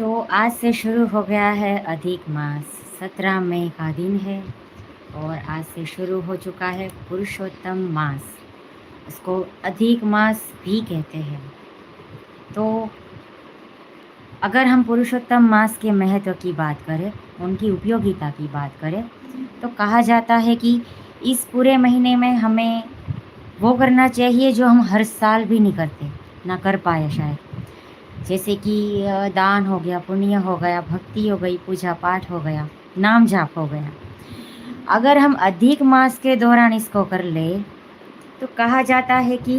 तो आज से शुरू हो गया है अधिक मास। 17 मई का दिन है और आज से शुरू हो चुका है पुरुषोत्तम मास। इसको अधिक मास भी कहते हैं। तो अगर हम पुरुषोत्तम मास के महत्व की बात करें, उनकी उपयोगिता की बात करें, तो कहा जाता है कि इस पूरे महीने में हमें वो करना चाहिए जो हम हर साल भी नहीं करते, ना कर पाए शायद। जैसे कि दान हो गया, पुण्य हो गया, भक्ति हो गई, पूजा पाठ हो गया, नाम जाप हो गया। अगर हम अधिक मास के दौरान इसको कर ले तो कहा जाता है कि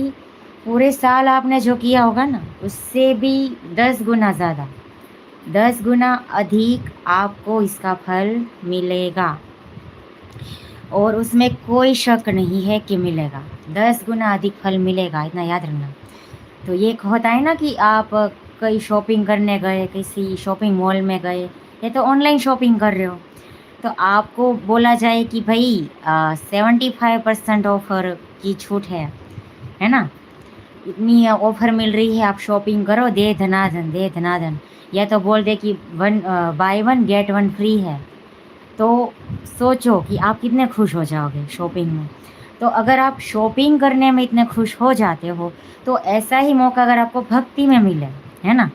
पूरे साल आपने जो किया होगा ना, उससे भी 10 गुना ज़्यादा, 10 गुना अधिक आपको इसका फल मिलेगा। और उसमें कोई शक नहीं है कि मिलेगा, 10 गुना अधिक फल मिलेगा, इतना याद रखना। तो ये एक होता है ना कि आप कहीं शॉपिंग करने गए, किसी शॉपिंग मॉल में गए, या तो ऑनलाइन शॉपिंग कर रहे हो, तो आपको बोला जाए कि भाई 75% ऑफर की छूट है ना, इतनी ऑफर मिल रही है, आप शॉपिंग करो, दे धनाधन दे धनाधन। या तो बोल दे कि by one get one free है, तो सोचो कि आप कितने खुश हो जाओगे शॉपिंग में। तो अगर आप शॉपिंग करने में इतने खुश हो जाते हो, तो ऐसा ही मौका अगर आपको भक्ति में मिले, है ना,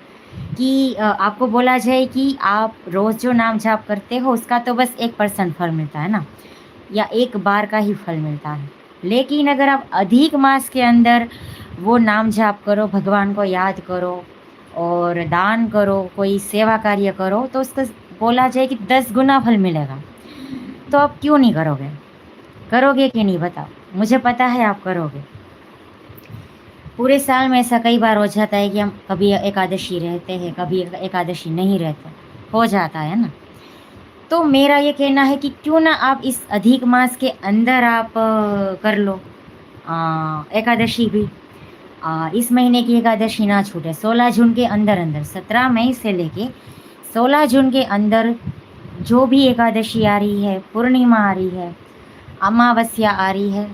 कि आपको बोला जाए कि आप रोज़ जो नाम जाप करते हो उसका तो बस 1% फल मिलता है ना, या एक बार का ही फल मिलता है। लेकिन अगर आप अधिक मास के अंदर वो नाम जाप करो, भगवान को याद करो और दान करो, कोई सेवा कार्य करो, तो उसका बोला जाए कि 10 गुना फल मिलेगा। तो आप क्यों नहीं करोगे? करोगे कि नहीं बताओ? मुझे पता है आप करोगे। पूरे साल में ऐसा कई बार हो जाता है कि हम कभी एकादशी रहते हैं, कभी एकादशी नहीं रहते, हो जाता है ना। तो मेरा ये कहना है कि क्यों ना आप इस अधिक मास के अंदर आप कर लो एकादशी भी। इस महीने की एकादशी ना छूटे, 16 जून के अंदर अंदर, 17 मई से लेके 16 जून के अंदर जो भी एकादशी आ रही है, पूर्णिमा आ रही है, अमावस्या आ रही है,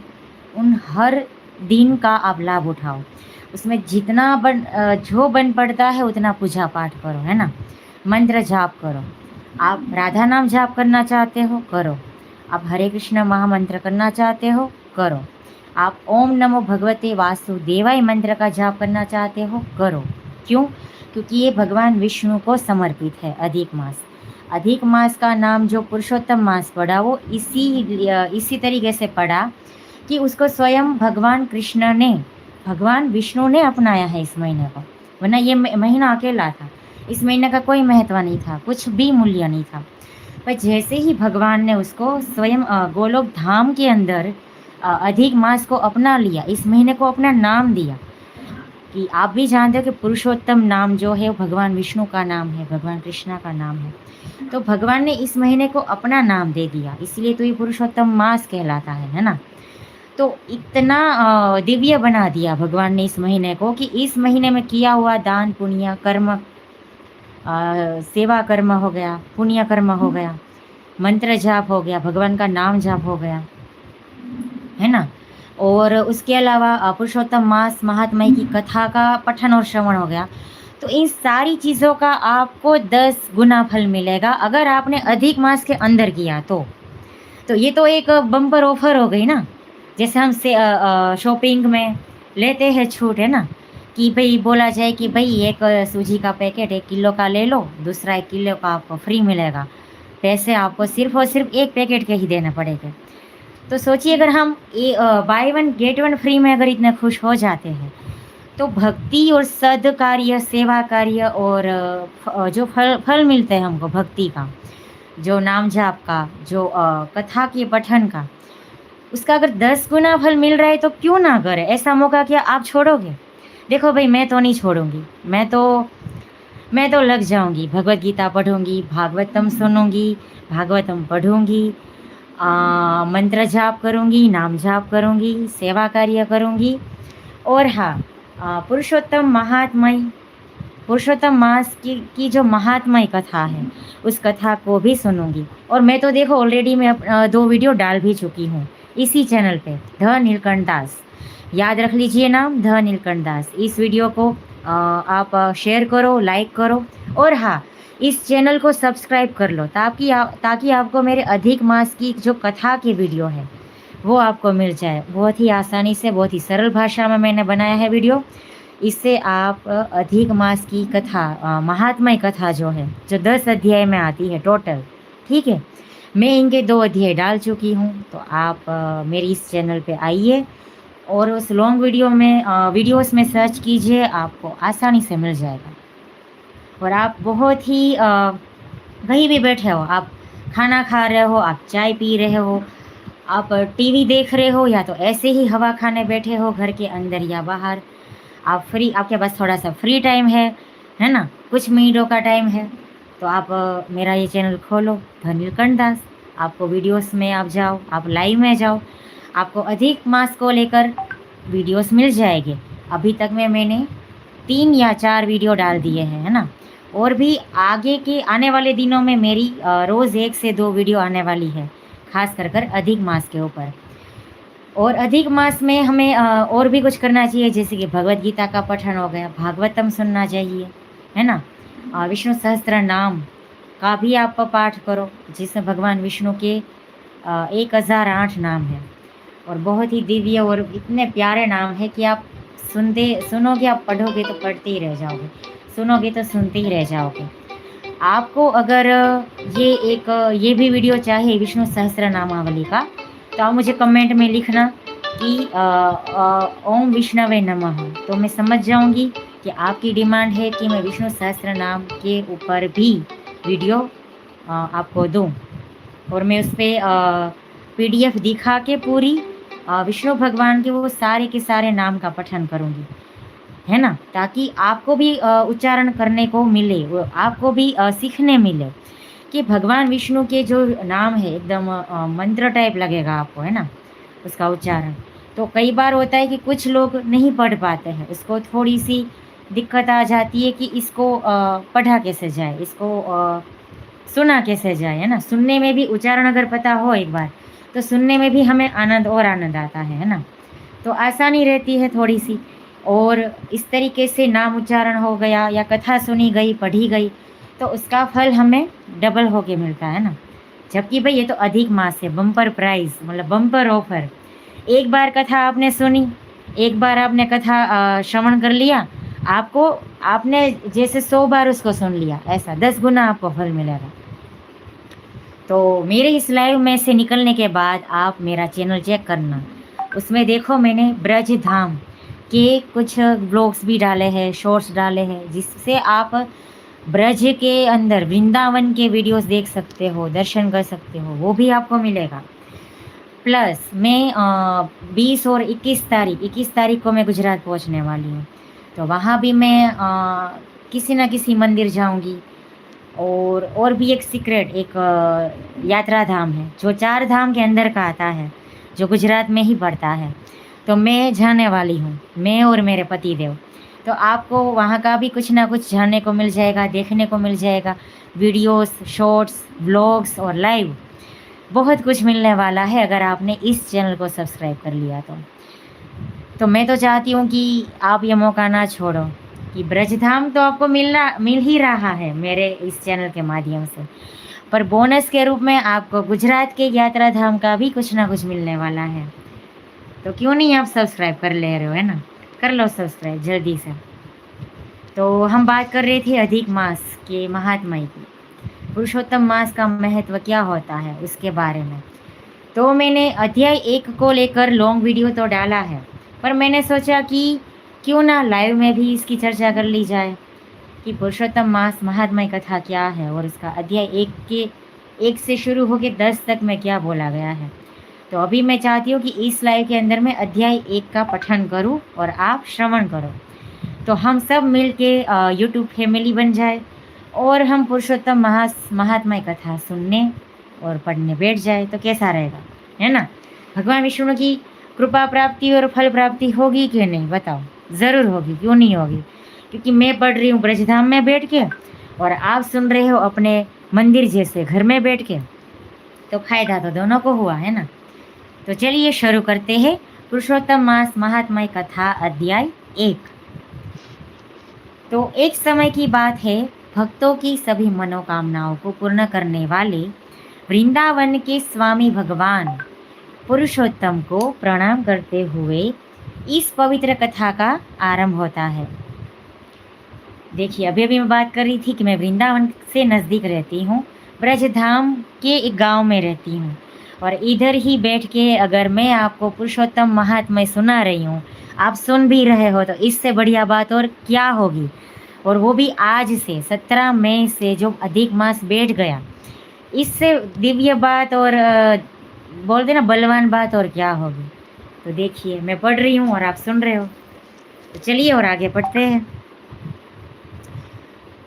उन हर दिन का आप लाभ उठाओ। उसमें जितना जो बन पड़ता है उतना पूजा पाठ करो, है ना, मंत्र जाप करो। आप राधा नाम जाप करना चाहते हो, करो। आप हरे कृष्ण महामंत्र करना चाहते हो, करो। आप ओम नमो भगवते वासुदेवाय मंत्र का जाप करना चाहते हो, करो। क्यों? क्योंकि ये भगवान विष्णु को समर्पित है अधिक मास। अधिक मास का नाम जो पुरुषोत्तम मास पड़ा, वो इसी तरीके से पड़ा कि उसको स्वयं भगवान कृष्ण ने, भगवान विष्णु ने अपनाया है इस महीने को। वरना ये महीना अकेला था, इस महीने का कोई महत्व नहीं था, कुछ भी मूल्य नहीं था। पर जैसे ही भगवान ने उसको स्वयं गोलोक धाम के अंदर अधिक मास को अपना लिया, इस महीने को अपना नाम दिया, कि आप भी जानते हो कि पुरुषोत्तम नाम जो है वो भगवान विष्णु का नाम है, भगवान कृष्णा का नाम है। तो भगवान ने इस महीने को अपना नाम दे दिया, इसलिए तो ये पुरुषोत्तम मास कहलाता है ना। तो इतना दिव्य बना दिया भगवान ने इस महीने को कि इस महीने में किया हुआ दान पुण्य कर्म, सेवा कर्म हो गया, पुण्य कर्म हो गया, मंत्र जाप हो गया, भगवान का नाम जाप हो गया, है ना। और उसके अलावा पुरुषोत्तम मास महात्म्य की कथा का पठन और श्रवण हो गया। तो इन सारी चीज़ों का आपको 10 गुना फल मिलेगा अगर आपने अधिक मास के अंदर किया तो ये तो एक बम्पर ऑफर हो गई ना। जैसे हम से शॉपिंग में लेते हैं छूट, है ना, कि भाई बोला जाए कि भाई एक सूजी का पैकेट 1 किलो का ले लो, दूसरा 1 किलो का आपको फ्री मिलेगा। पैसे आपको सिर्फ और सिर्फ एक पैकेट के ही देने पड़ेंगे। तो सोचिए अगर हम by one get one free में अगर इतने खुश हो जाते हैं, तो भक्ति और सद कार्य, सेवा कार्य और जो फल फल मिलते हैं हमको भक्ति का, जो नाम जाप का, जो कथा के पठन का, उसका अगर 10 गुना फल मिल रहा है तो क्यों ना करें? ऐसा मौका क्या आप छोड़ोगे? देखो भाई, मैं तो नहीं छोड़ूंगी, मैं तो लग जाऊंगी, भगवत गीता पढ़ूंगी, भागवतम सुनूंगी, भागवतम पढ़ूंगी, मंत्र जाप करूंगी, नाम जाप करूंगी, सेवा कार्य करूंगी। और हाँ, पुरुषोत्तम मास की जो महात्मय कथा है, उस कथा को भी सुनूंगी। और मैं तो देखो ऑलरेडी मैं 2 वीडियो डाल भी चुकी हूँ इसी चैनल पे, ध नीलकंठ दास। याद रख लीजिए नाम, ध नीलकंठ दास। इस वीडियो को आप शेयर करो, लाइक करो और हाँ, इस चैनल को सब्सक्राइब कर लो ताकि आपको मेरे अधिक मास की जो कथा की वीडियो है वो आपको मिल जाए। बहुत ही आसानी से, बहुत ही सरल भाषा में मैंने बनाया है वीडियो। इससे आप अधिक मास की कथा, महात्मय कथा जो है, जो 10 अध्याय में आती है टोटल, ठीक है, मैं इनके 2 अध्याय डाल चुकी हूँ। तो आप मेरी इस चैनल पे आइए और उस लॉन्ग वीडियोस में सर्च कीजिए, आपको आसानी से मिल जाएगा। और आप बहुत ही कहीं भी बैठे हो, आप खाना खा रहे हो, आप चाय पी रहे हो, आप टीवी देख रहे हो, या तो ऐसे ही हवा खाने बैठे हो घर के अंदर या बाहर, आपके पास थोड़ा सा फ्री टाइम है ना, कुछ मिनटों का टाइम है, तो आप मेरा ये चैनल खोलो, धन नीलकंठ दास। आपको वीडियोस में आप जाओ, आप लाइव में जाओ, आपको अधिक मास को लेकर वीडियोस मिल जाएंगे। अभी तक में मैंने 3 या 4 वीडियो डाल दिए हैं, है ना। और भी आगे के आने वाले दिनों में मेरी रोज़ 1 से 2 वीडियो आने वाली है, खास कर अधिक मास के ऊपर। और अधिक मास में हमें और भी कुछ करना चाहिए, जैसे कि भगवत गीता का पठन हो गया, भागवतम सुनना चाहिए, है ना। विष्णु सहस्त्र नाम का भी आप पाठ करो, जिसमें भगवान विष्णु के 1008 नाम है, और बहुत ही दिव्य और इतने प्यारे नाम है कि आप सुनोगे, आप पढ़ोगे तो पढ़ते ही रह जाओगे, सुनोगे तो सुनते ही रह जाओगे। आपको अगर ये भी वीडियो चाहिए विष्णु सहस्त्र नामावली का, तो आप मुझे कमेंट में लिखना कि ओम विष्णवे नमः, तो मैं समझ जाऊंगी कि आपकी डिमांड है कि मैं विष्णु सहस्त्र नाम के ऊपर भी वीडियो आपको दूं, और मैं उस पर PDF दिखा के पूरी विष्णु भगवान के वो सारे के सारे नाम का पठन करूंगी, है ना, ताकि आपको भी उच्चारण करने को मिले, आपको भी सीखने मिले कि भगवान विष्णु के जो नाम है एकदम मंत्र टाइप लगेगा आपको, है ना, उसका उच्चारण। तो कई बार होता है कि कुछ लोग नहीं पढ़ पाते हैं, उसको थोड़ी सी दिक्कत आ जाती है कि इसको पढ़ा कैसे जाए, इसको सुना कैसे जाए, है ना। सुनने में भी उच्चारण अगर पता हो एक बार, तो सुनने में भी हमें आनंद आता है ना। तो आसानी रहती है थोड़ी सी, और इस तरीके से नाम उच्चारण हो गया या कथा सुनी गई, पढ़ी गई, तो उसका फल हमें डबल होके मिलता है ना। जबकि भाई ये तो अधिक मास है, बम्पर प्राइज, मतलब बम्पर ऑफर। एक बार कथा आपने सुनी, एक बार आपने कथा श्रवण कर लिया, आपने जैसे 100 बार उसको सुन लिया, ऐसा 10 गुना आपको फल मिलेगा। तो मेरे इस लाइव में से निकलने के बाद आप मेरा चैनल चेक करना, उसमें देखो मैंने ब्रज धाम के कुछ ब्लॉग्स भी डाले हैं, शॉर्ट्स डाले हैं, जिससे आप ब्रज के अंदर वृंदावन के वीडियोस देख सकते हो, दर्शन कर सकते हो, वो भी आपको मिलेगा। प्लस मैं 20 और 21 तारीख को मैं गुजरात पहुंचने वाली हूँ, तो वहाँ भी मैं किसी ना किसी मंदिर जाऊँगी। और भी एक सीक्रेट, एक यात्रा धाम है जो 4 धाम के अंदर का आता है, जो गुजरात में ही पड़ता है, तो मैं जाने वाली हूँ, मैं और मेरे पति देव। तो आपको वहाँ का भी कुछ ना कुछ जानने को मिल जाएगा, देखने को मिल जाएगा, वीडियोस, शॉर्ट्स, ब्लॉग्स और लाइव, बहुत कुछ मिलने वाला है अगर आपने इस चैनल को सब्सक्राइब कर लिया तो मैं तो चाहती हूँ कि आप ये मौका ना छोड़ो, कि ब्रजधाम तो आपको मिल ही रहा है मेरे इस चैनल के माध्यम से, पर बोनस के रूप में आपको गुजरात के यात्रा धाम का भी कुछ ना कुछ मिलने वाला है। तो क्यों नहीं आप सब्सक्राइब कर ले रहे हो, है ना, कर लो सब्सक्राइब जल्दी से। तो हम बात कर रहे थे अधिक मास के महात्म्य की, पुरुषोत्तम मास का महत्व क्या होता है उसके बारे में। तो मैंने अध्याय 1 को लेकर लॉन्ग वीडियो तो डाला है, पर मैंने सोचा कि क्यों ना लाइव में भी इसकी चर्चा कर ली जाए कि पुरुषोत्तम मास महात्म्य कथा क्या है, और उसका अध्याय 1 से शुरू होकर 10 तक में क्या बोला गया है। तो अभी मैं चाहती हूँ कि इस लाइव के अंदर मैं अध्याय 1 का पठन करूँ और आप श्रवण करो, तो हम सब मिल के यूट्यूब फैमिली बन जाए और हम पुरुषोत्तम महात्म्य कथा सुनने और पढ़ने बैठ जाए, तो कैसा रहेगा, है ना। भगवान विष्णु की कृपा प्राप्ति और फल प्राप्ति होगी कि नहीं, बताओ। ज़रूर होगी, क्यों नहीं होगी, क्योंकि मैं पढ़ रही हूँ ब्रजधाम में बैठ के और आप सुन रहे हो अपने मंदिर जैसे घर में बैठ के, तो फायदा तो दोनों को हुआ, है ना। तो चलिए शुरू करते हैं पुरुषोत्तम मास महात्म्य कथा अध्याय 1। तो एक समय की बात है, भक्तों की सभी मनोकामनाओं को पूर्ण करने वाले वृंदावन के स्वामी भगवान पुरुषोत्तम को प्रणाम करते हुए इस पवित्र कथा का आरंभ होता है। देखिए, अभी अभी मैं बात कर रही थी कि मैं वृंदावन से नज़दीक रहती हूँ, ब्रजधाम के एक गांव में रहती हूँ, और इधर ही बैठ के अगर मैं आपको पुरुषोत्तम महात्म्य सुना रही हूँ, आप सुन भी रहे हो, तो इससे बढ़िया बात और क्या होगी। और वो भी आज से 17 मई से जो अधिक मास बैठ गया, इससे दिव्य बात और बोलते ना बलवान बात और क्या होगी। तो देखिए, मैं पढ़ रही हूँ और आप सुन रहे हो, तो चलिए और आगे पढ़ते हैं।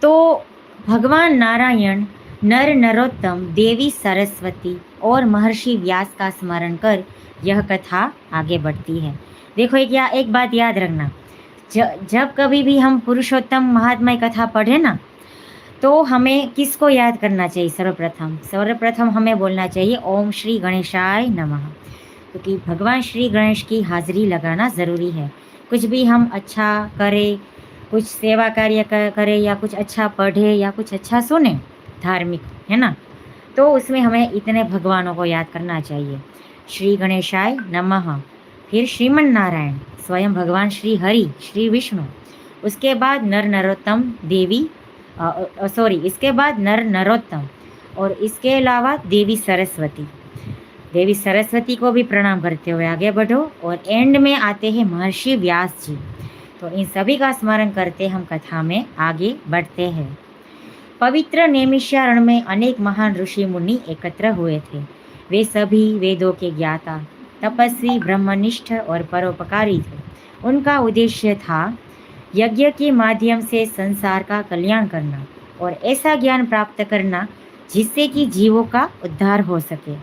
तो भगवान नारायण, नर नरोत्तम, देवी सरस्वती और महर्षि व्यास का स्मरण कर यह कथा आगे बढ़ती है। देखो, एक बात याद रखना, जब कभी भी हम पुरुषोत्तम महात्म्य कथा पढ़े ना, तो हमें किसको याद करना चाहिए? सर्वप्रथम हमें बोलना चाहिए ओम श्री गणेशाय नमः, क्योंकि भगवान श्री गणेश की हाजिरी लगाना ज़रूरी है। कुछ भी हम अच्छा करें, कुछ सेवा कार्य करें या कुछ अच्छा पढ़े या कुछ अच्छा सुने धार्मिक, है ना, तो उसमें हमें इतने भगवानों को याद करना चाहिए। श्री गणेशाय नमः, फिर श्रीमन नारायण, स्वयं भगवान श्री हरि, श्री विष्णु, उसके बाद नर नरोत्तम देवी, इसके बाद नर नरोत्तम, और इसके अलावा देवी सरस्वती। देवी सरस्वती को भी प्रणाम करते हुए आगे बढ़ो, और एंड में आते हैं महर्षि व्यास जी। तो इन सभी का स्मरण करते हम कथा में आगे बढ़ते हैं। पवित्र नैमिषारण्य में अनेक महान ऋषि मुनि एकत्र हुए थे। वे सभी वेदों के ज्ञाता, तपस्वी, ब्रह्मनिष्ठ और परोपकारी थे। उनका उद्देश्य था यज्ञ के माध्यम से संसार का कल्याण करना और ऐसा ज्ञान प्राप्त करना जिससे कि जीवों का उद्धार हो सके।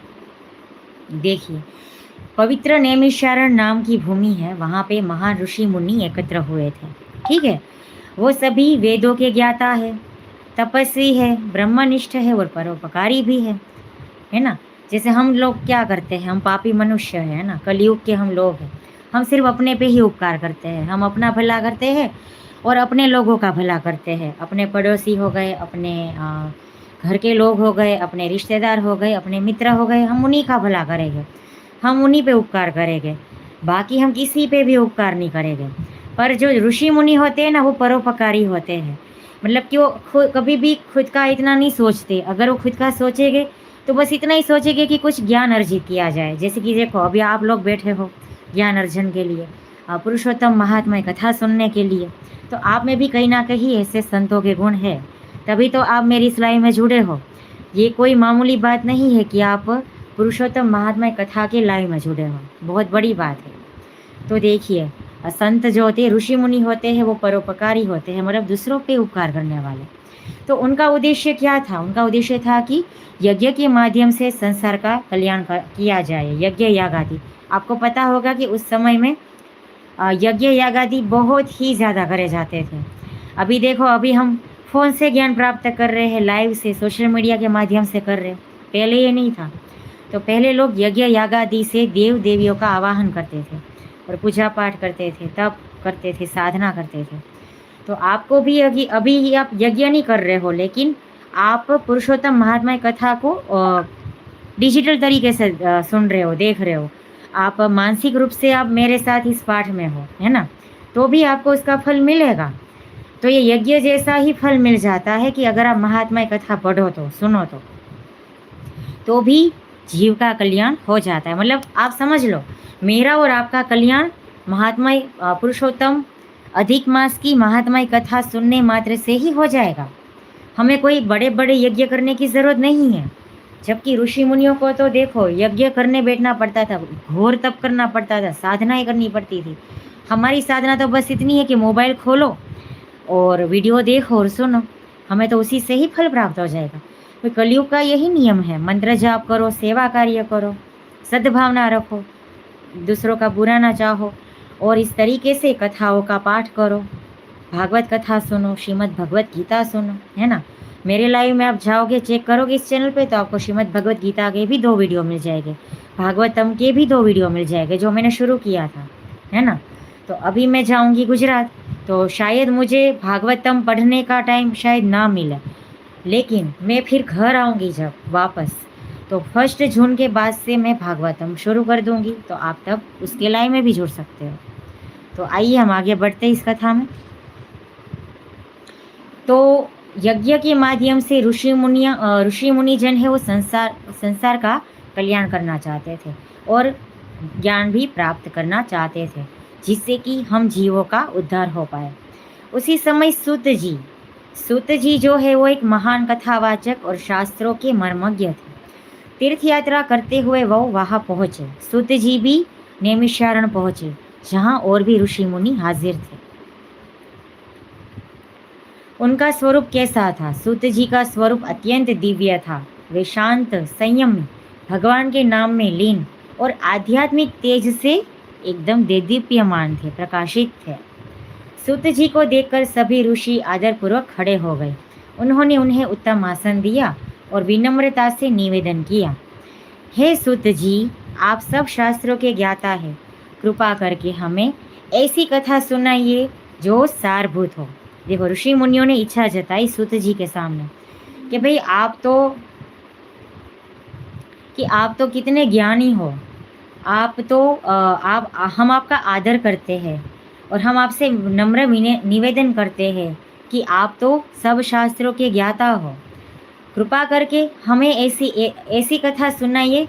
देखिए, पवित्र नैमिषारण्य नाम की भूमि है, वहाँ पे महान ऋषि मुनि एकत्र हुए थे। ठीक है, वो सभी वेदों के ज्ञाता है, तपस्वी है, ब्रह्मनिष्ठ है और परोपकारी भी है ना। जैसे हम लोग क्या करते हैं, हम पापी मनुष्य है ना, कलयुग के हम लोग हैं। हम सिर्फ अपने पे ही उपकार करते हैं, हम अपना भला करते हैं और अपने लोगों का भला करते हैं। अपने पड़ोसी हो गए, अपने घर के लोग हो गए, अपने रिश्तेदार हो गए, अपने मित्र हो गए, हम उन्हीं का भला करेंगे, हम उन्हीं पे उपकार करेंगे, बाकी हम किसी पे भी उपकार नहीं करेंगे। पर जो ऋषि मुनि होते हैं ना, वो परोपकारी होते हैं। मतलब कि वो कभी भी खुद का इतना नहीं सोचते। अगर वो खुद का सोचेंगे तो बस इतना ही सोचेंगे कि कुछ ज्ञान अर्जित किया जाए। जैसे कि देखो, अभी आप लोग बैठे हो ज्ञान अर्जन के लिए, पुरुषोत्तम महात्म्य कथा सुनने के लिए, तो आप में भी कहीं ना कहीं ऐसे संतों के गुण है, तभी तो आप मेरी इस लाइन में जुड़े हो। ये कोई मामूली बात नहीं है कि आप पुरुषोत्तम महात्म्य कथा के लाइव में जुड़े हो, बहुत बड़ी बात है। तो देखिए, संत जो होते हैं, ऋषि मुनि होते हैं, वो परोपकारी होते हैं, मतलब दूसरों पे उपकार करने वाले। तो उनका उद्देश्य क्या था? उनका उद्देश्य था कि यज्ञ के माध्यम से संसार का कल्याण किया जाए। यज्ञ याग आदि, आपको पता होगा कि उस समय में यज्ञ याग आदि बहुत ही ज़्यादा करे जाते थे। अभी देखो, अभी हम फ़ोन से ज्ञान प्राप्त कर रहे हैं, लाइव से, सोशल मीडिया के माध्यम से कर रहे हैं, पहले ये नहीं था। तो पहले लोग यज्ञ याग आदि से देव देवियों का आवाहन करते थे और पूजा पाठ करते थे, तप करते थे, साधना करते थे। तो आपको भी अभी आप यज्ञ नहीं कर रहे हो, लेकिन आप पुरुषोत्तम महात्म्य कथा को डिजिटल तरीके से सुन रहे हो, देख रहे हो। आप मानसिक रूप से आप मेरे साथ इस पाठ में हो, है ना, तो भी आपको उसका फल मिलेगा। तो ये यज्ञ जैसा ही फल मिल जाता है कि अगर आप महात्म्य कथा पढ़ो तो, सुनो तो भी जीव का कल्याण हो जाता है। मतलब आप समझ लो, मेरा और आपका कल्याण महात्म्य पुरुषोत्तम अधिक मास की महात्म्य कथा सुनने मात्र से ही हो जाएगा। हमें कोई बड़े बड़े यज्ञ करने की ज़रूरत नहीं है। जबकि ऋषि मुनियों को तो देखो, यज्ञ करने बैठना पड़ता था, घोर तप करना पड़ता था, साधनाएं करनी पड़ती थी। हमारी साधना तो बस इतनी है कि मोबाइल खोलो और वीडियो देखो और सुनो, हमें तो उसी से ही फल प्राप्त हो जाएगा। तो कलयुग का यही नियम है, मंत्र जाप करो, सेवा कार्य करो, सद्भावना रखो, दूसरों का बुरा ना चाहो, और इस तरीके से कथाओं का पाठ करो, भागवत कथा सुनो, श्रीमद् भगवत गीता सुनो, है ना। मेरे लाइव में आप जाओगे, चेक करोगे इस चैनल पे, तो आपको श्रीमद् भगवत गीता के भी 2 वीडियो मिल जाएंगे, भागवतम के भी 2 वीडियो मिल जाएंगे, जो मैंने शुरू किया था, है ना। तो अभी मैं जाऊंगी गुजरात, तो शायद मुझे भागवतम पढ़ने का टाइम शायद ना मिले, लेकिन मैं फिर घर आऊँगी जब वापस, तो 1 जून के बाद से मैं भागवतम शुरू कर दूँगी, तो आप तब उसके लाइन में भी जुड़ सकते हो। तो आइए हम आगे बढ़ते हैं इस कथा में। तो यज्ञ के माध्यम से ऋषि मुनि जन है वो संसार का कल्याण करना चाहते थे और ज्ञान भी प्राप्त करना चाहते थे, जिससे कि हम जीवों का उद्धार हो पाए। उसी समय सूत जी जो है वो एक महान कथावाचक और शास्त्रों के मर्मज्ञ थे। तीर्थ यात्रा करते हुए वो वहाँ पहुँचे। सूत जी भी नैमिषारण्य पहुँचे, जहाँ और भी ऋषि मुनि हाजिर थे। उनका स्वरूप कैसा था? सूत जी का स्वरूप अत्यंत दिव्य था। वे शांत, संयमी, भगवान के नाम में लीन और आध्यात्मिक तेज से एकदम देदीप्यमान थे, प्रकाशित थे। सूत जी को देखकर सभी ऋषि आदरपूर्वक खड़े हो गए। उन्होंने उन्हें उत्तम आसन दिया और विनम्रता से निवेदन किया, हे सूत जी, आप सब शास्त्रों के ज्ञाता हैं। कृपा करके हमें ऐसी कथा सुनाइए जो सारभूत हो। देखो, ऋषि मुनियों ने इच्छा जताई सूत जी के सामने कि भाई आप तो कितने ज्ञानी हो, हम आपका आदर करते हैं और हम आपसे नम्र निवेदन करते हैं कि आप तो सब शास्त्रों के ज्ञाता हो। कृपा करके हमें ऐसी कथा सुनाइए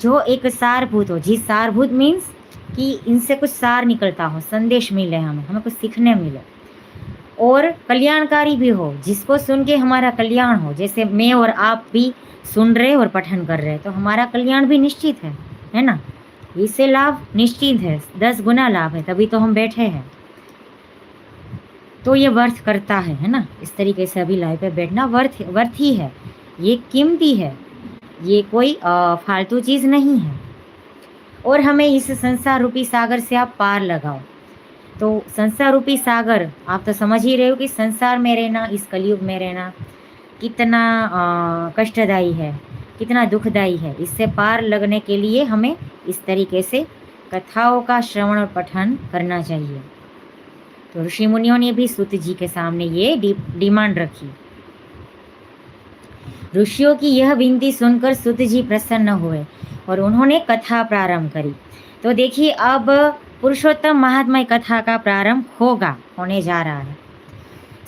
जो एक सारभूत हो। जी, सारभूत मीन्स कि इनसे कुछ सार निकलता हो, संदेश मिले, हमें कुछ सीखने मिले और कल्याणकारी भी हो, जिसको सुन के हमारा कल्याण हो। जैसे मैं और आप भी सुन रहे और पठन कर रहे, तो हमारा कल्याण भी निश्चित है ना। इससे लाभ निश्चित है, 10 गुना लाभ है, तभी तो हम बैठे हैं। तो ये वर्थ करता है ना। इस तरीके से अभी लाइव पे बैठना वर्थ ही है, ये कीमती है, ये कोई फालतू चीज़ नहीं है। और हमें इस संसार रूपी सागर से आप पार लगाओ। तो संसार रूपी सागर, आप तो समझ ही रहे हो कि संसार में रहना, इस कलयुग में रहना कितना कष्टदायी है, कितना दुखदायी है। इससे पार लगने के लिए हमें इस तरीके से कथाओं का श्रवण और पठन करना चाहिए। तो ऋषि मुनियों ने भी सूत जी के सामने ये डिमांड रखी। ऋषियों की यह विनती सुनकर सूत जी प्रसन्न हुए और उन्होंने कथा प्रारंभ करी। तो देखिए, अब पुरुषोत्तम महात्म्य कथा का प्रारंभ होने जा रहा है।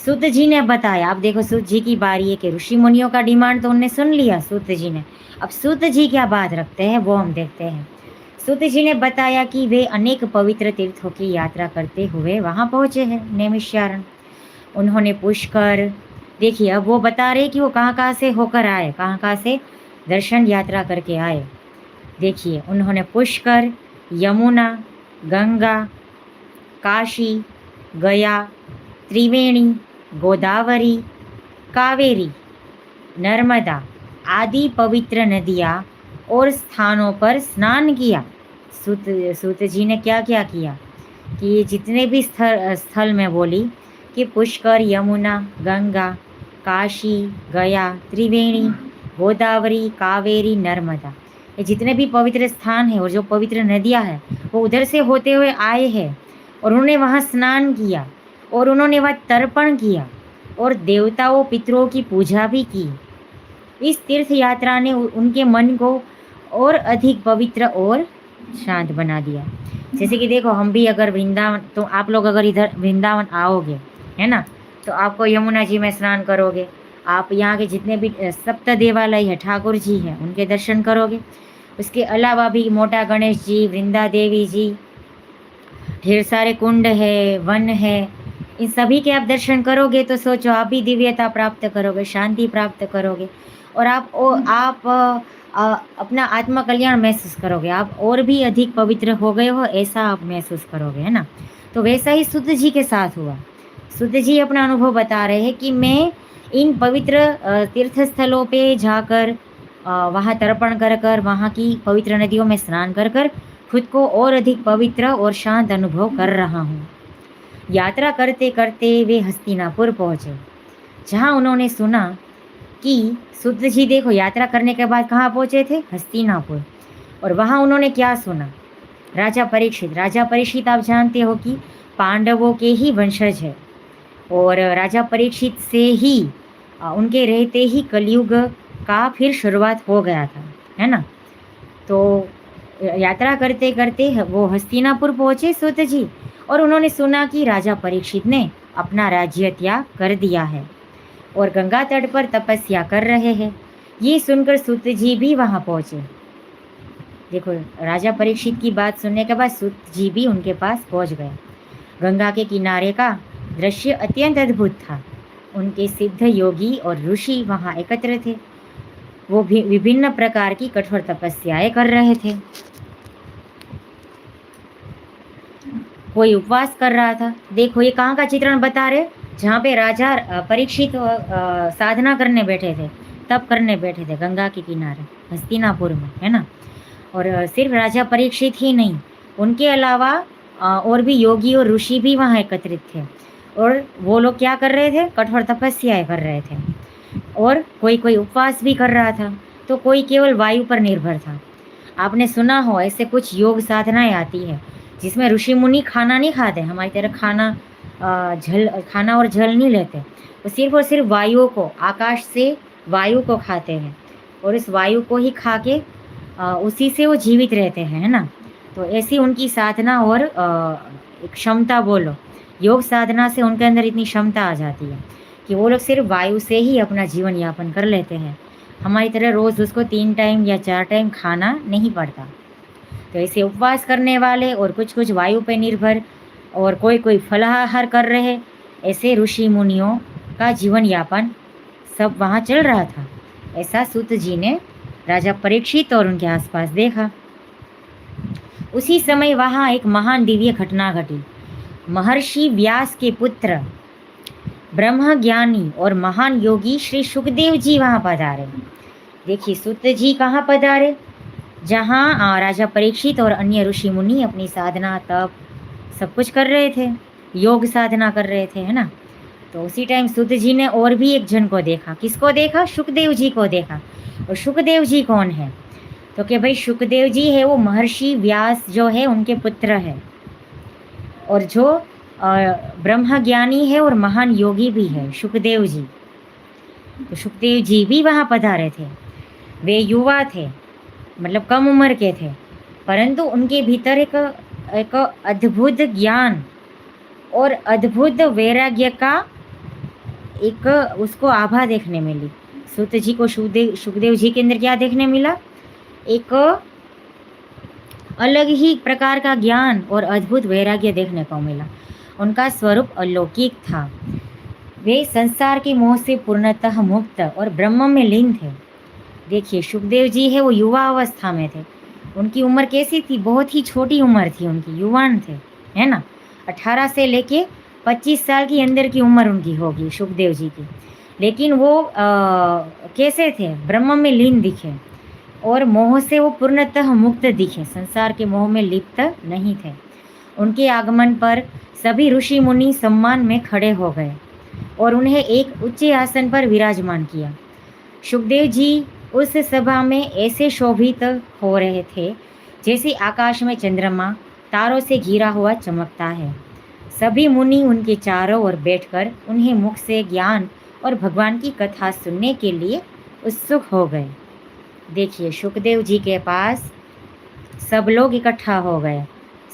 सूत जी ने बताया, अब देखो सूत जी की बारी है कि ऋषि मुनियों का डिमांड तो उनने सुन लिया सूत जी ने। अब सूत जी क्या बात रखते हैं वो हम देखते हैं। सूत जी ने बताया कि वे अनेक पवित्र तीर्थों की यात्रा करते हुए वहाँ पहुँचे हैं, नैमिषारण्य। उन्होंने पुष्कर, देखिए अब वो बता रहे कि वो कहाँ से होकर आए, कहाँ से दर्शन यात्रा करके आए। देखिए, उन्होंने पुष्कर, यमुना, गंगा, काशी, गया, त्रिवेणी, गोदावरी, कावेरी, नर्मदा आदि पवित्र नदियाँ और स्थानों पर स्नान किया। सूत जी ने क्या क्या किया कि जितने भी स्थल में बोली कि पुष्कर, यमुना, गंगा, काशी, गया, त्रिवेणी, गोदावरी, कावेरी, नर्मदा, ये जितने भी पवित्र स्थान हैं और जो पवित्र नदियाँ हैं वो उधर से होते हुए आए हैं और उन्होंने वहाँ स्नान किया और उन्होंने वहाँ तर्पण किया और देवताओं पितरों की पूजा भी की। इस तीर्थ यात्रा ने उनके मन को और अधिक पवित्र और शांत बना दिया। जैसे कि देखो, हम भी अगर वृंदावन, तो आप लोग अगर इधर वृंदावन आओगे, है ना, तो आपको यमुना जी में स्नान करोगे, आप यहाँ के जितने भी सप्त देवालय है, ठाकुर जी हैं, उनके दर्शन करोगे। उसके अलावा भी मोटा गणेश जी, वृंदा देवी जी, ढेर सारे कुंड है, वन है, इन सभी के आप दर्शन करोगे तो सोचो आप भी दिव्यता प्राप्त करोगे, शांति प्राप्त करोगे और आप अपना आत्मा कल्याण महसूस करोगे। आप और भी अधिक पवित्र हो गए हो, ऐसा आप महसूस करोगे, है ना। तो वैसा ही सूत जी के साथ हुआ। सूत जी अपना अनुभव बता रहे हैं कि मैं इन पवित्र तीर्थ स्थलों पे जाकर वहाँ तर्पण कर वहाँ की पवित्र नदियों में स्नान कर खुद को और अधिक पवित्र और शांत अनुभव कर रहा हूँ। यात्रा करते करते वे हस्तिनापुर पहुँचे, जहाँ उन्होंने सुना कि सूत जी, देखो, यात्रा करने के बाद कहाँ पहुँचे थे? हस्तिनापुर। और वहाँ उन्होंने क्या सुना? राजा परीक्षित आप जानते हो कि पांडवों के ही वंशज है और राजा परीक्षित से ही उनके रहते ही कलयुग का फिर शुरुआत हो गया था, है ना। तो यात्रा करते करते वो हस्तिनापुर पहुँचे सूत जी, और उन्होंने सुना कि राजा परीक्षित ने अपना राज्य त्याग कर दिया है और गंगा तट पर तपस्या कर रहे हैं। ये सुनकर सूत जी भी वहाँ पहुँचे। देखो, राजा परीक्षित की बात सुनने के बाद सूत जी भी उनके पास पहुँच गए। गंगा के किनारे का दृश्य अत्यंत अद्भुत था। उनके सिद्ध योगी और ऋषि वहाँ एकत्र थे। वो भी विभिन्न प्रकार की कठोर तपस्याएं कर रहे थे। कोई उपवास कर रहा था। देखो, ये कहाँ का चित्रण बता रहे, जहाँ पे राजा परीक्षित साधना करने बैठे थे, तप करने बैठे थे गंगा के किनारे हस्तिनापुर में, है ना। और सिर्फ राजा परीक्षित ही नहीं, उनके अलावा और भी योगी और ऋषि भी वहाँ एकत्रित थे, और वो लोग क्या कर रहे थे, कठोर तपस्याएं कर रहे थे। और कोई कोई उपवास भी कर रहा था, तो कोई केवल वायु पर निर्भर था। आपने सुना हो ऐसे कुछ योग साधनाएं आती है जिसमें ऋषि मुनि खाना नहीं खाते, हमारी तरह खाना और जल नहीं लेते। वो सिर्फ और सिर्फ वायु को, आकाश से वायु को खाते हैं और इस वायु को ही खा के उसी से वो जीवित रहते हैं, है ना। तो ऐसी उनकी साधना और एक क्षमता, बोलो योग साधना से उनके अंदर इतनी क्षमता आ जाती है कि वो लोग सिर्फ वायु से ही अपना जीवन यापन कर लेते हैं। हमारी तरह रोज़ उसको 3 टाइम या 4 टाइम खाना नहीं पड़ता। तो ऐसे उपवास करने वाले और कुछ कुछ वायु पे निर्भर और कोई कोई फलाहार कर रहे, ऐसे ऋषि मुनियों का जीवन यापन सब वहाँ चल रहा था। ऐसा सूत जी ने राजा परीक्षित और उनके आसपास देखा। उसी समय वहाँ एक महान दिव्य घटना घटी। महर्षि व्यास के पुत्र ब्रह्म ज्ञानी और महान योगी श्री सुखदेव जी वहाँ पधारे। देखिए, सूत जी कहाँ पधारे, जहाँ राजा परीक्षित और अन्य ऋषि मुनि अपनी साधना तप सब कुछ कर रहे थे, योग साधना कर रहे थे, है ना। तो उसी टाइम सूत जी ने और भी एक जन को देखा। किसको देखा? सुखदेव जी को देखा। और सुखदेव जी कौन है? तो कि भाई सुखदेव जी है वो महर्षि व्यास जो है उनके पुत्र है, और जो ब्रह्म ज्ञानी है और महान योगी भी है सुखदेव जी। तो सुखदेव जी भी वहाँ पधारे थे। वे युवा थे, मतलब कम उम्र के थे, परंतु उनके भीतर एक अद्भुत ज्ञान और अद्भुत वैराग्य का एक उसको आभा देखने मिली। सूत जी को सुखदेव जी के अंदर क्या देखने मिला? एक अलग ही प्रकार का ज्ञान और अद्भुत वैराग्य देखने को मिला। उनका स्वरूप अलौकिक था। वे संसार के मोह से पूर्णतः मुक्त और ब्रह्म में लीन थे। देखिए, सुखदेव जी है वो युवा अवस्था में थे। उनकी उम्र कैसी थी? बहुत ही छोटी उम्र थी उनकी, युवान थे, है ना। 18 से लेके 25 साल की अंदर की उम्र उनकी होगी सुखदेव जी की। लेकिन वो कैसे थे? ब्रह्म में लीन दिखे और मोह से वो पूर्णतः मुक्त दिखे, संसार के मोह में लिप्त नहीं थे। उनके आगमन पर सभी ऋषि मुनि सम्मान में खड़े हो गए और उन्हें एक उच्च आसन पर विराजमान किया। सुखदेव जी उस सभा में ऐसे शोभित हो रहे थे जैसे आकाश में चंद्रमा तारों से घिरा हुआ चमकता है। सभी मुनि उनके चारों ओर बैठकर उन्हें मुख से ज्ञान और भगवान की कथा सुनने के लिए उत्सुक हो गए। देखिए, सुखदेव जी के पास सब लोग इकट्ठा हो गए,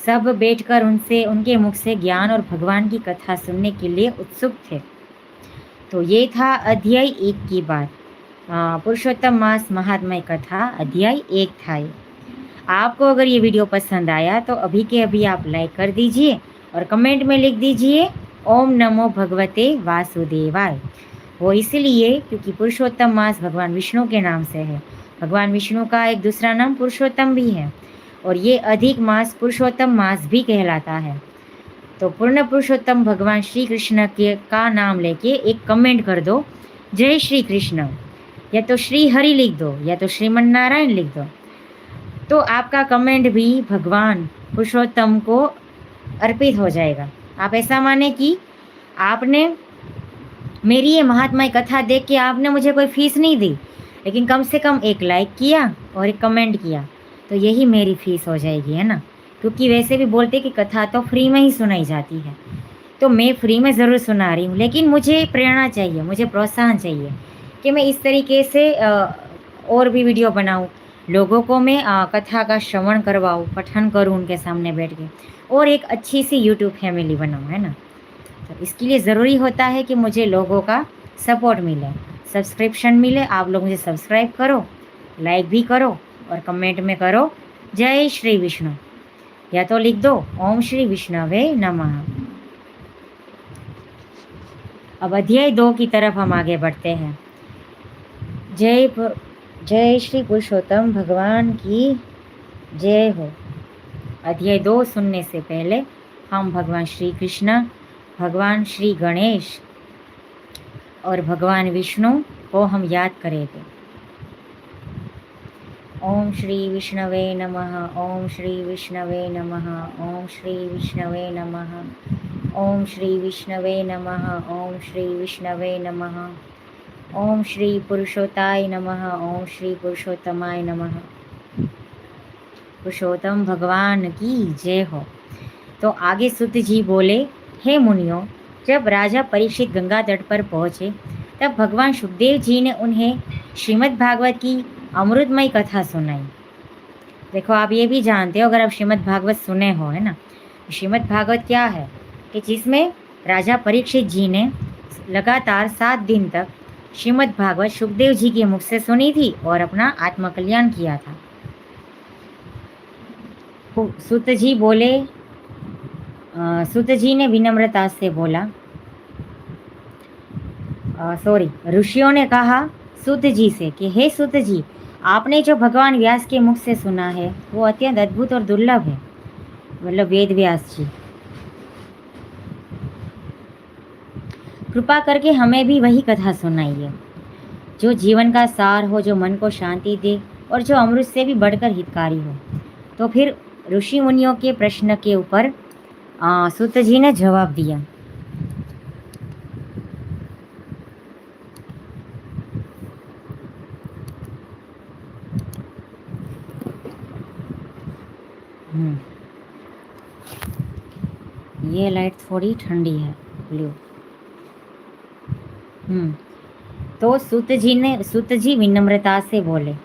सब बैठकर उनसे उनके मुख से ज्ञान और भगवान की कथा सुनने के लिए उत्सुक थे। तो ये था अध्याय 1 की बात, पुरुषोत्तम मास महात्म्य कथा अध्याय 1 था ये। आपको अगर ये वीडियो पसंद आया तो अभी के अभी आप लाइक कर दीजिए और कमेंट में लिख दीजिए ओम नमो भगवते वासुदेवाय। वो इसलिए क्योंकि पुरुषोत्तम मास भगवान विष्णु के नाम से है। भगवान विष्णु का एक दूसरा नाम पुरुषोत्तम भी है और ये अधिक मास पुरुषोत्तम मास भी कहलाता है। तो पूर्ण पुरुषोत्तम भगवान श्री कृष्ण के का नाम लेके एक कमेंट कर दो, जय श्री कृष्ण, या तो श्री हरि लिख दो या तो श्रीमन नारायण लिख दो। तो आपका कमेंट भी भगवान पुरुषोत्तम को अर्पित हो जाएगा। आप ऐसा माने कि आपने मेरी ये महात्मा कथा देख के आपने मुझे कोई फीस नहीं दी, लेकिन कम से कम एक लाइक किया और एक कमेंट किया, तो यही मेरी फीस हो जाएगी, है ना। क्योंकि वैसे भी बोलते कि कथा तो फ्री में ही सुनाई जाती है, तो मैं फ्री में ज़रूर सुना रही हूँ, लेकिन मुझे प्रेरणा चाहिए, मुझे प्रोत्साहन चाहिए कि मैं इस तरीके से और भी वीडियो बनाऊँ, लोगों को मैं कथा का श्रवण करवाऊँ, पठन करूँ उनके सामने बैठ के, और एक अच्छी सी यूट्यूब फैमिली बनाऊँ, है ना। तो इसके लिए ज़रूरी होता है कि मुझे लोगों का सपोर्ट मिले, सब्सक्रिप्शन मिले। आप लोग मुझे सब्सक्राइब करो, लाइक भी करो और कमेंट में करो जय श्री विष्णु, या तो लिख दो ओम श्री विष्णवे नमः। अब अध्याय 2 की तरफ हम आगे बढ़ते हैं। जय श्री पुरुषोत्तम भगवान की जय हो। अध्याय 2 सुनने से पहले हम भगवान श्री कृष्ण, भगवान श्री गणेश और भगवान विष्णु को हम याद करेंगे। ओम श्री विष्णवे नमः, ओम श्री विष्णवे नमः, ओम श्री विष्णवे नमः, ओम श्री विष्णवे नमः, ओम श्री विष्णवे नमः, ओम श्री पुरुषोत्ताय नमः, ओम श्री पुरुषोत्तमाय नमः। पुरुषोत्तम भगवान की जय हो। तो आगे सुत जी बोले, हे मुनियों, जब राजा परीक्षित गंगा तट पर पहुँचे तब भगवान सुखदेव जी ने उन्हें श्रीमद् भागवत की अमृतमयी कथा सुनाई। देखो, आप ये भी जानते हो, अगर आप श्रीमद् भागवत सुने हो, है ना, श्रीमद् भागवत क्या है कि जिसमें राजा परीक्षित जी ने लगातार 7 दिन तक श्रीमद् भागवत सुखदेव जी के मुख से सुनी थी और अपना आत्मकल्याण किया था। सुत जी बोले, सुत जी ने विनम्रता से बोला, ऋषियों ने कहा सुत जी से कि हे सुत जी, आपने जो भगवान व्यास के मुख से सुना है वो अत्यंत अद्भुत और दुर्लभ है। मतलब वेद व्यास जी, कृपा करके हमें भी वही कथा सुनाइए जो जीवन का सार हो, जो मन को शांति दे और जो अमृत से भी बढ़कर हितकारी हो। तो फिर ऋषि मुनियों के प्रश्न के ऊपर सुत जी ने जवाब दिया। ये लाइट थोड़ी ठंडी है, ब्लू। तो सुत जी विनम्रता से बोले,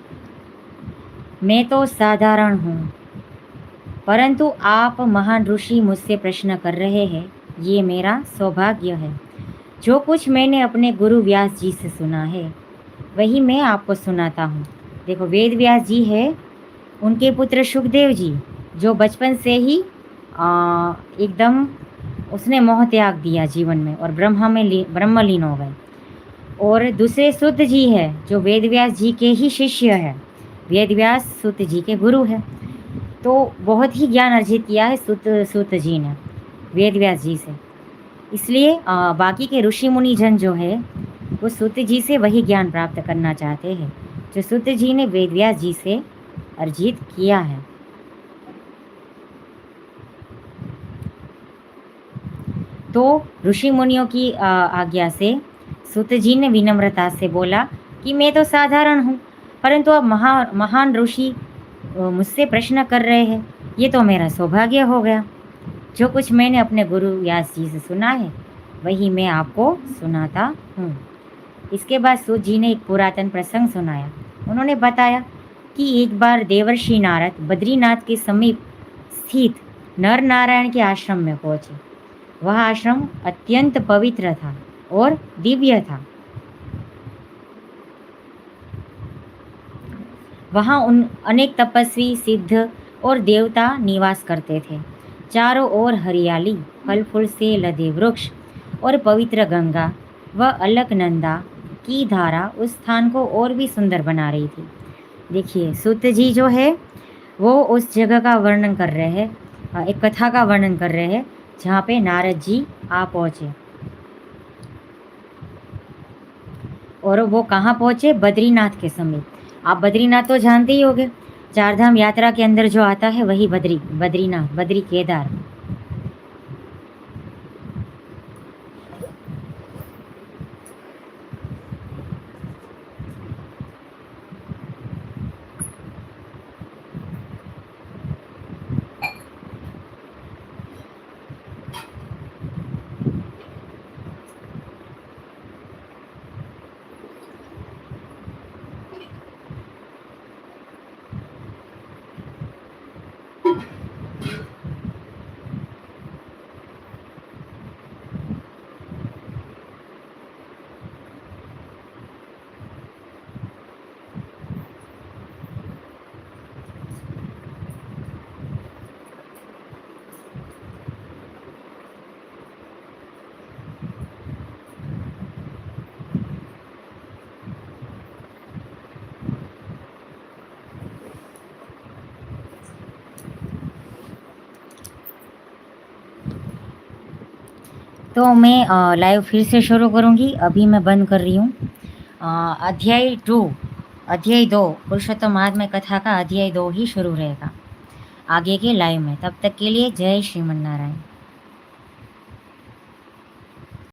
मैं तो साधारण हूँ, परंतु आप महान ऋषि मुझसे प्रश्न कर रहे हैं, ये मेरा सौभाग्य है। जो कुछ मैंने अपने गुरु व्यास जी से सुना है वही मैं आपको सुनाता हूँ। देखो, वेद व्यास जी है, उनके पुत्र सुखदेव जी, जो बचपन से ही एकदम उसने मोह त्याग दिया जीवन में और ब्रह्मलीन हो गए। और दूसरे सुत जी है, जो वेद व्यास जी के ही शिष्य है, वेद व्यास सुत जी के गुरु है। तो बहुत ही ज्ञान अर्जित किया है सुत जी ने वेद व्यास जी से। इसलिए बाकी के ऋषि मुनि जन जो है वो सुत जी से वही ज्ञान प्राप्त करना चाहते हैं जो सुत जी ने वेद व्यास जी से अर्जित किया है। तो ऋषि मुनियों की आज्ञा से सुत जी ने विनम्रता से बोला कि मैं तो साधारण हूँ, परंतु अब महान ऋषि मुझसे प्रश्न कर रहे हैं, ये तो मेरा सौभाग्य हो गया। जो कुछ मैंने अपने गुरु व्यास जी से सुना है वही मैं आपको सुनाता हूँ। इसके बाद सुत जी ने एक पुरातन प्रसंग सुनाया। उन्होंने बताया कि एक बार देवर्षि नारद बद्रीनाथ के समीप स्थित नर नारायण के आश्रम में पहुँचे। वह आश्रम अत्यंत पवित्र था और दिव्य था। वहाँ अनेक तपस्वी, सिद्ध और देवता निवास करते थे। चारों ओर हरियाली, फल फूल से लदे वृक्ष और पवित्र गंगा व अलकनंदा की धारा उस स्थान को और भी सुंदर बना रही थी। देखिए, सुत जी जो है वो उस जगह का वर्णन कर रहे हैं, एक कथा का वर्णन कर रहे हैं जहाँ पे नारद जी आ पहुँचे। और वो कहाँ पहुँचे? बद्रीनाथ के समीप। आप बद्रीनाथ तो जानते ही होंगे, 4 धाम यात्रा के अंदर जो आता है वही बद्रीनाथ, बद्री केदार। तो मैं लाइव फिर से शुरू करूँगी। अभी मैं बंद कर रही हूँ। अध्याय 2 पुरुषोत्तम महात्म्य कथा का अध्याय 2 ही शुरू रहेगा आगे के लाइव में। तब तक के लिए जय श्रीमन नारायण।